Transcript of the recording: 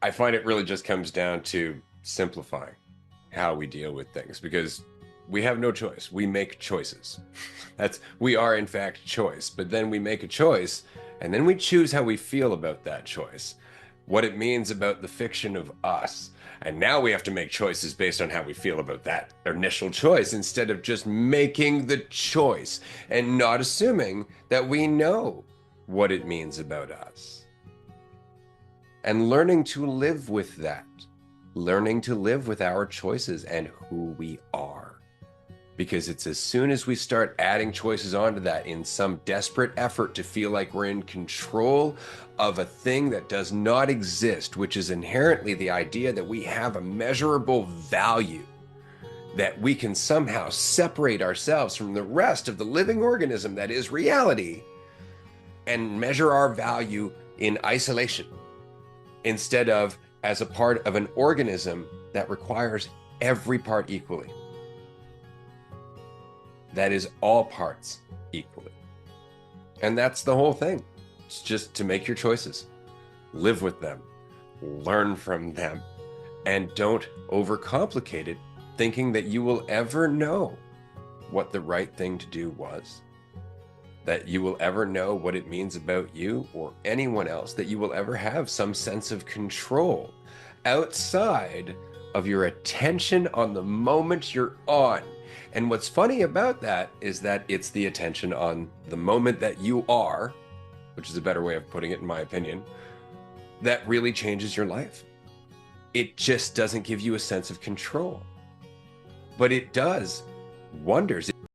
I find it really just comes down to simplifying how we deal with things because we have no choice. We make choices. We are in fact choice, but then we make a choice and then we choose how we feel about that choice, what it means about the fiction of us. And now we have to make choices based on how we feel about that initial choice instead of just making the choice and not assuming that we know what it means about us. And learning to live with that, learning to live with our choices and who we are. Because it's as soon as we start adding choices onto that in some desperate effort to feel like we're in control of a thing that does not exist, which is inherently the idea that we have a measurable value, that we can somehow separate ourselves from the rest of the living organism that is reality and measure our value in isolation instead of as a part of an organism that requires every part equally. That is all parts equally. And that's the whole thing. It's just to make your choices, live with them, learn from them, and don't overcomplicate it, thinking that you will ever know what the right thing to do was, that you will ever know what it means about you or anyone else, that you will ever have some sense of control outside of your attention on the moment you're on. And what's funny about that is that it's the attention on the moment that you are, which is a better way of putting it in my opinion, that really changes your life. It just doesn't give you a sense of control, but it does wonders.